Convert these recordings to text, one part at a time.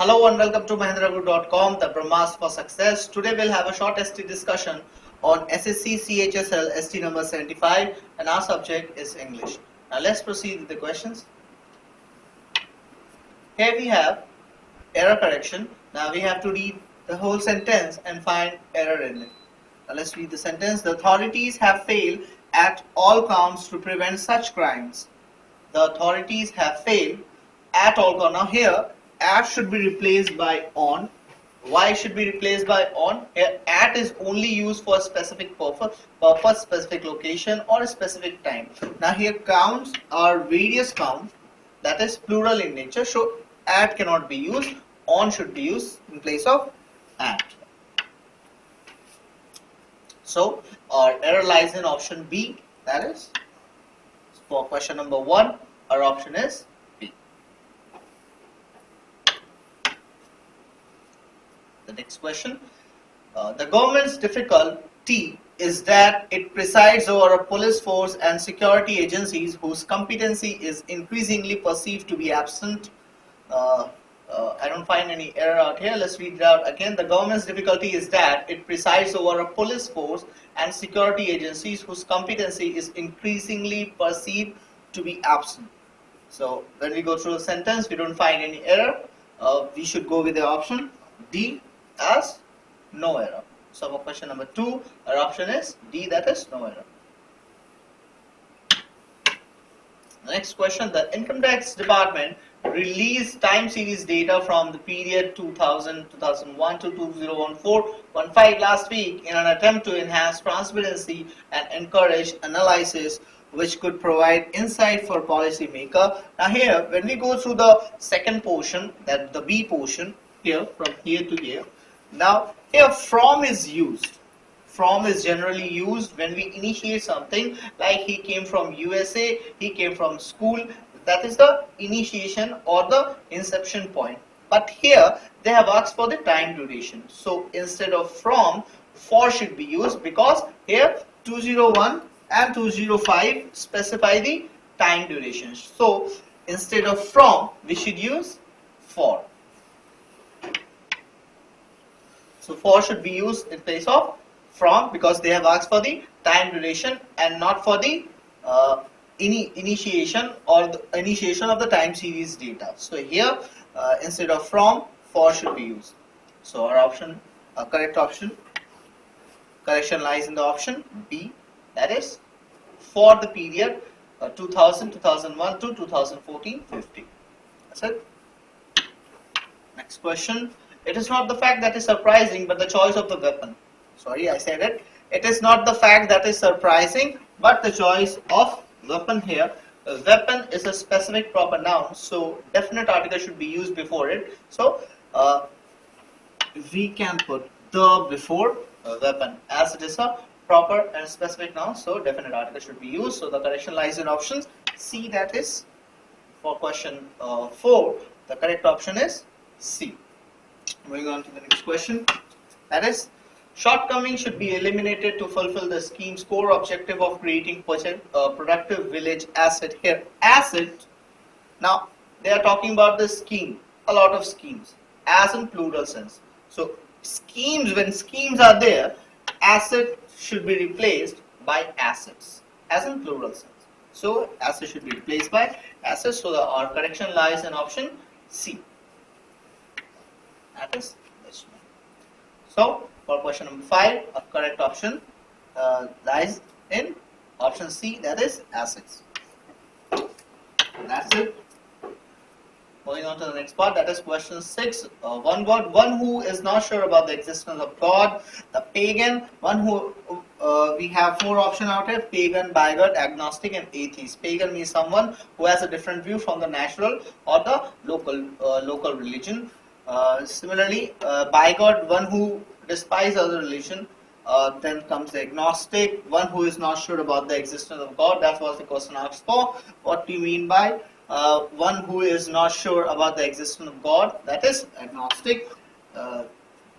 Hello and welcome to Mahendras.com, the Brahmas for Success. Today we'll have a short ST discussion on SSC CHSL ST number 75 and our subject is English. Now let's proceed with the questions. Here we have error correction. Now we have to read the whole sentence and find error in it. Now let's read the sentence. The authorities have failed at all counts to prevent such crimes. The authorities have failed at all counts. Now here at should be replaced by on. Why should be replaced by on? Here at is only used for a specific purpose, specific location or a specific time. Now here counts are various counts, that is plural in nature, so at cannot be used. On should be used in place of at. So our error lies in option B, that is for question number 1 our option is B. The next question, the government's difficulty is that it presides over a police force and security agencies whose competency is increasingly perceived to be absent. I don't find any error out here. Let's read it out again. The government's difficulty is that it presides over a police force and security agencies whose competency is increasingly perceived to be absent. So when we go through the sentence, we don't find any error. We should go with the option D as no error. So for question number 2, our option is D, that is no error. The next question, the Income Tax Department released time series data from the period 2000-2001 to 2014-15 last week in an attempt to enhance transparency and encourage analysis which could provide insight for policymaker. Now here, when we go through the second portion, that the B portion, here from here to here, now here from is used. From is generally used when we initiate something, like he came from USA, he came from school. That is the initiation or the inception point. But here they have asked for the time duration. So instead of from, for should be used, because here 201 and 205 specify the time duration. So instead of from, we should use for. So for should be used in place of from, because they have asked for the time duration and not for the initiation or the initiation of the time series data. So here instead of from, for should be used. So our option, correct option, correction lies in the option B, that is for the period 2000-2001 to 2014-15. That's it. Next question. It is not the fact that is surprising, but the choice of the weapon. Sorry, I said it. It is not the fact that is surprising, but the choice of weapon here. Weapon is a specific proper noun, so definite article should be used before it. So we can put the before weapon, as it is a proper and specific noun, so definite article should be used. So the correction lies in options C, that is for question 4. The correct option is C. Moving on to the next question, that is shortcomings should be eliminated to fulfill the scheme's core objective of creating productive village asset. Here asset, now they are talking about the scheme, a lot of schemes, as in plural sense. So schemes, when schemes are there, asset should be replaced by assets, as in plural sense. So asset should be replaced by assets. So our correction lies in option C, that is this one. So for question number 5, a correct option lies in option C, that is assets. That's it. Moving on to the next part, that is question 6. One word, one who is not sure about the existence of God, the pagan, one who, we have 4 options out here: pagan, bigot, agnostic and atheist. Pagan means someone who has a different view from the natural or the local religion. Similarly, bigot, one who despises other religion. Then comes the agnostic, one who is not sure about the existence of God. That was the question asked for. What do you mean by one who is not sure about the existence of God? That is agnostic.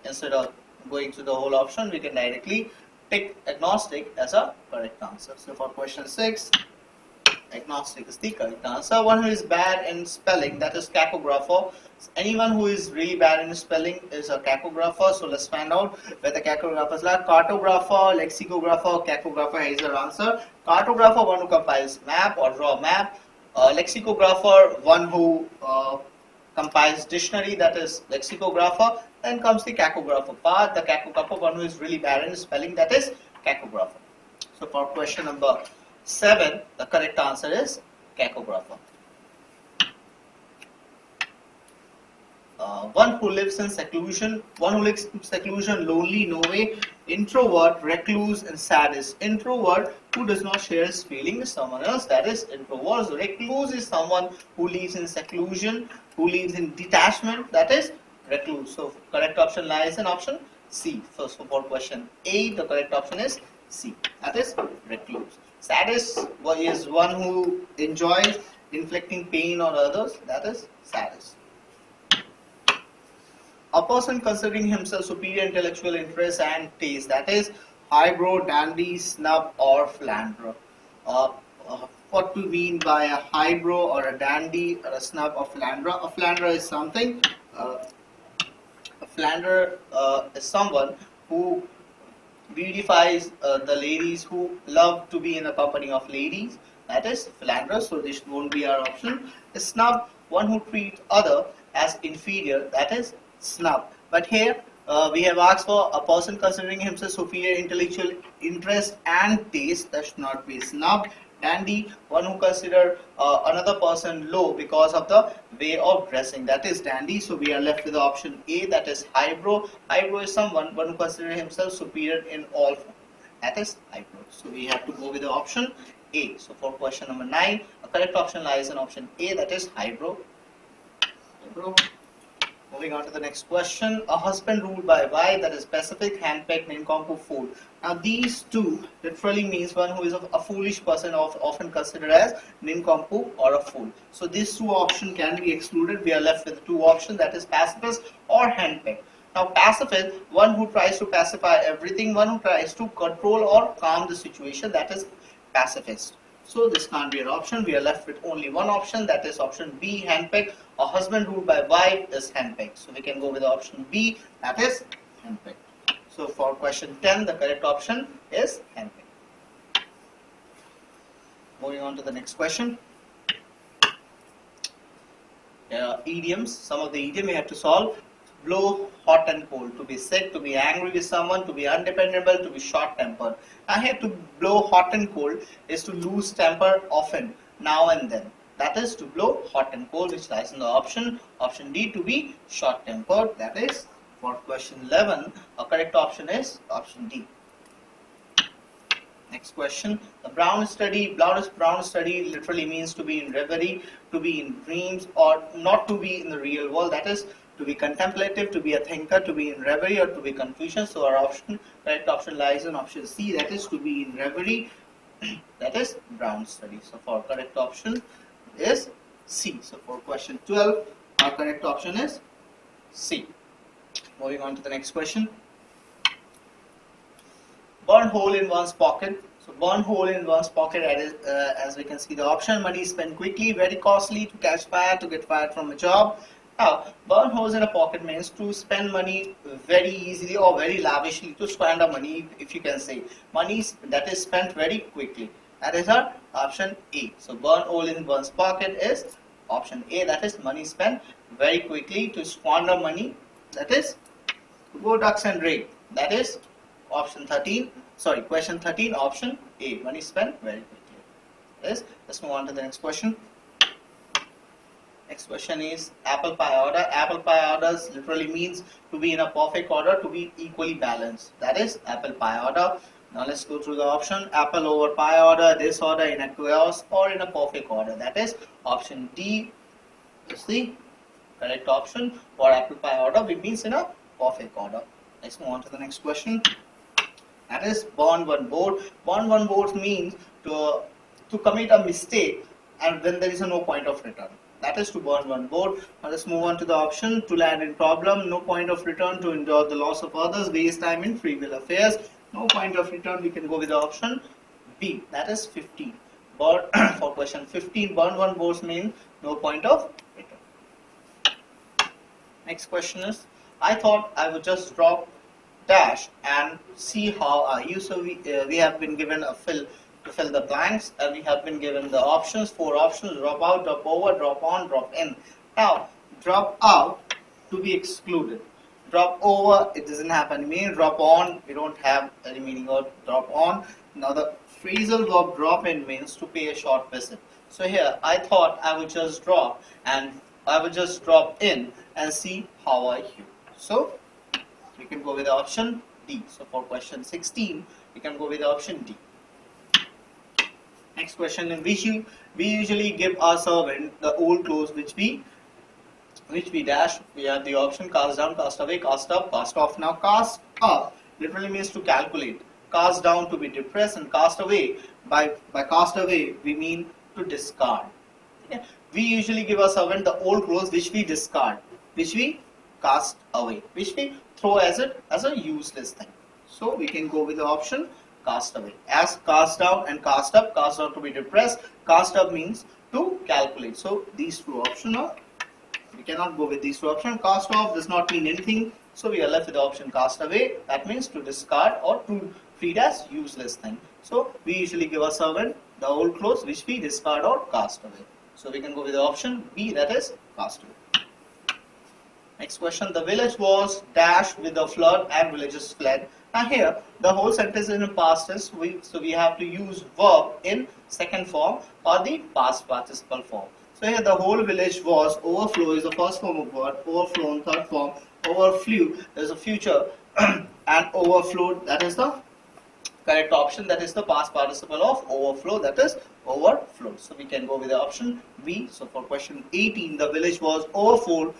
Instead of going through the whole option, we can directly pick agnostic as a correct answer. So for question 6, Agnostic is the correct answer. One who is bad in spelling, that is cacographer. Anyone who is really bad in spelling is a cacographer. So let's find out whether cacographers are cartographer, lexicographer, cacographer. Here is our answer. Cartographer, one who compiles map or draw map. Lexicographer, one who compiles dictionary, that is lexicographer. Then comes the cacographer part. The cacographer, one who is really bad in spelling, that is cacographer. So for question number 7, the correct answer is cacographer. One who lives in seclusion, lonely, no way, introvert, recluse, and sadist. Introvert, who does not share his feeling with someone else, that is introvert. So recluse is someone who lives in seclusion, who lives in detachment, that is recluse. So correct option lies in option C. So for question A, the correct option is C, that is recluse. Sadist is one who enjoys inflicting pain on others, that is sadist. A person considering himself superior intellectual interest and taste, that is highbrow, dandy, snub, or philanderer. What do we mean by a highbrow or a dandy or a snub or philanderer? A philanderer is something. A philanderer is someone who beautifies the ladies, who love to be in the company of ladies, that is philanderer. So this won't be our option. A snub, one who treats other as inferior, that is snub. But here we have asked for a person considering himself superior intellectual interest and taste, that should not be snub. Dandy, one who consider another person low because of the way of dressing, that is dandy. So we are left with the option A, that is highbrow. Highbrow is someone who considers himself superior in all forms, that is highbrow. So we have to go with the option A. So for question number 9, the correct option lies in option A, that is highbrow. Moving on to the next question. A husband ruled by wife, that is pacific, handpicked, nincompoop, fool. Now these two literally means one who is a foolish person, often considered as nincompoop or a fool. So these two options can be excluded. We are left with two options, that is pacifist or handpicked. Now pacifist, one who tries to pacify everything, one who tries to control or calm the situation, that is pacifist. So this can't be an option. We are left with only one option, that is option B, handpicked. A husband ruled by wife is handpicked. So we can go with the option B, that is handpicked. So for question 10, the correct option is handpicked. Moving on to the next question. Idioms. Some of the idioms we have to solve. Blow, hot and cold, to be sick, to be angry with someone, to be undependable, to be short-tempered. Now here to blow hot and cold is to lose temper often, now and then. That is to blow hot and cold, which lies in the option D, to be short-tempered. That is for question 11. A correct option is option D. Next question. The brown study literally means to be in reverie, to be in dreams, or not to be in the real world. That is to be contemplative, to be a thinker, to be in reverie, or to be confusion. So our correct option lies in option C, that is to be in reverie. That is brown study. So for correct option is C. So for question 12, our correct option is C. Moving on to the next question. Burn hole in one's pocket. So burn hole in one's pocket, as we can see the option. Money spent quickly, very costly, to catch fire, to get fired from a job. Now, burn holes in a pocket means to spend money very easily or very lavishly, to squander money, if you can say. Money that is spent very quickly. That is our option A. So burn hole in one's pocket is option A, that is money spent very quickly, to squander money, that is to go ducks and drink. That is option 13. Sorry, question 13, option A, money spent very quickly. Yes. Let's move on to the next question. Next question is apple pie order. Apple pie orders literally means to be in a perfect order, to be equally balanced. That is apple pie order. Now let's go through the option. Apple over pie order, disorder, in a chaos, or in a perfect order. That is option D is the correct option for apple pie order, which means in a perfect order. Let's move on to the next question. That is burn one board. Burn one board means to commit a mistake and when there is no point of return. That is to burn one board. Now let's move on to the option. To land in problem, no point of return, to endure the loss of others, waste time in trivial affairs. No point of return, we can go with the option B, that is 15. Burn for question 15, burn one boards means no point of return. Next question is, I thought I would just drop dash and see how are you. So we have been given a fill to fill the blanks, and we have been given the options, 4 options: drop out, drop over, drop on, drop in. Now drop out to be excluded, drop over, it doesn't have any meaning, drop on, we don't have any meaning of drop on. Now the phrasal verb drop in means to pay a short visit. So here I thought I would just drop and I would just drop in and see how are you. So we can go with the option D. So for question 16, we can go with the option D. Next question, in which we usually give our servant the old clothes which we dash. We have the option cast down, cast away, cast up, cast off. Now cast up literally means to calculate, cast down to be depressed, and cast away, by cast away we mean to discard. Okay? We usually give our servant the old clothes which we discard, which we cast away, which we throw as a useless thing. So we can go with the option cast away. As cast down and cast up, cast down to be depressed, cast up means to calculate. So these two options are, we cannot go with these two options. Cast off does not mean anything, so we are left with the option cast away. That means to discard or to treat as useless thing. So we usually give our servant the old clothes which we discard or cast away. So we can go with the option B, that is cast away. Next question, the village was dashed with a flood and villagers fled. Now here the whole sentence is in past tense, so we have to use verb in second form or the past participle form. So here the whole village was, overflow is the first form of word, overflown third form, overflew there is a future and overflowed, that is the correct option, that is the past participle of overflow, that is overflowed. So we can go with the option B. So for question 18, the village was overflowed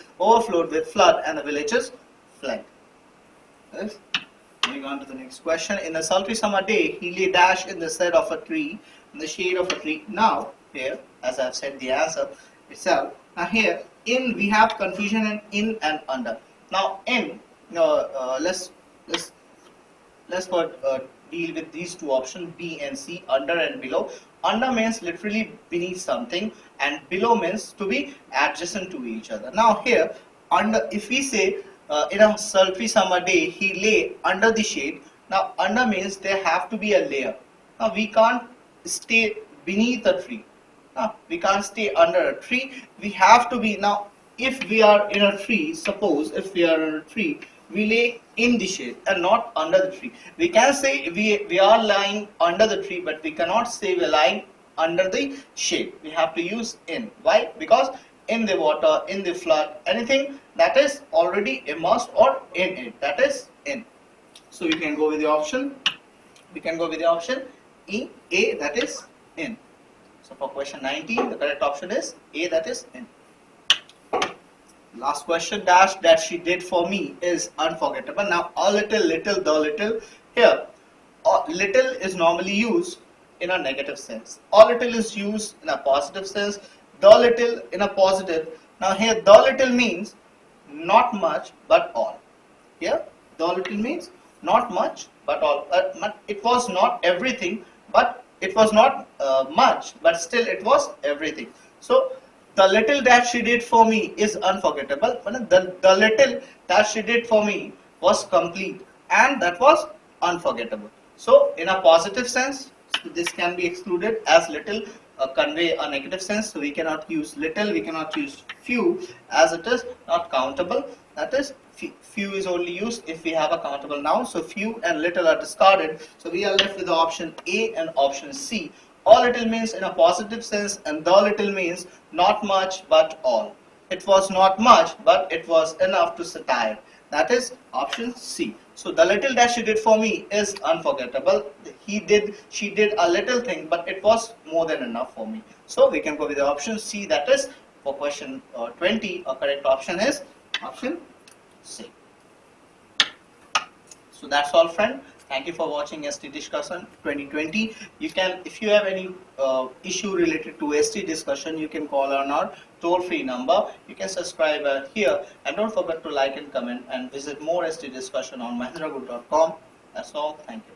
with flood and the villagers fled. Yes. Moving on to the next question. In a sultry summer day, he lay dash in the shade of a tree, in the shade of a tree. Now here, as I have said the answer itself. Now here, in we have confusion in and under. Now in, let's deal with these two options, B and C, under and below. Under means literally beneath something, and below means to be adjacent to each other. Now here, under, if we say in a sultry summer day he lay under the shade, now under means there have to be a layer. Now we can't stay beneath a tree. Now we can't stay under a tree. We have to be, now if we are in a tree, suppose if we are in a tree, we lay in the shade and not under the tree. We can say we are lying under the tree, but we cannot say we are lying under the shade. We have to use in. Why? Because in the water, in the flood, anything that is already immersed or in it, that is in. So we can go with the option, E, A, that is in. So for question 19, the correct option is A, that is in. Last question, dash that she did for me is unforgettable. Now a little, the little, here little is normally used in a negative sense. A little is used in a positive sense. The little in a positive. Now here the little means not much but all. Here the little means not much but all. It was not everything, but it was not much, but still it was everything. So the little that she did for me is unforgettable. The little that she did for me was complete, and that was unforgettable. So in a positive sense, this can be excluded, as little convey a negative sense. So we cannot use little, we cannot use few, as it is not countable. That is, few is only used if we have a countable noun. So few and little are discarded. So we are left with the option A and option C. All little means in a positive sense, and the little means not much but all. It was not much, but it was enough to satire. That is option C. So the little that she did for me is unforgettable. She did a little thing, but it was more than enough for me. So we can go with the option C. That is for question 20. A correct option is option C. So that's all, friend. Thank you for watching ST Discussion 2020. You can, if you have any issue related to ST Discussion, you can call on our toll-free number. You can subscribe here, and don't forget to like and comment, and visit more ST Discussion on mahendragroup.com. That's all. Thank you.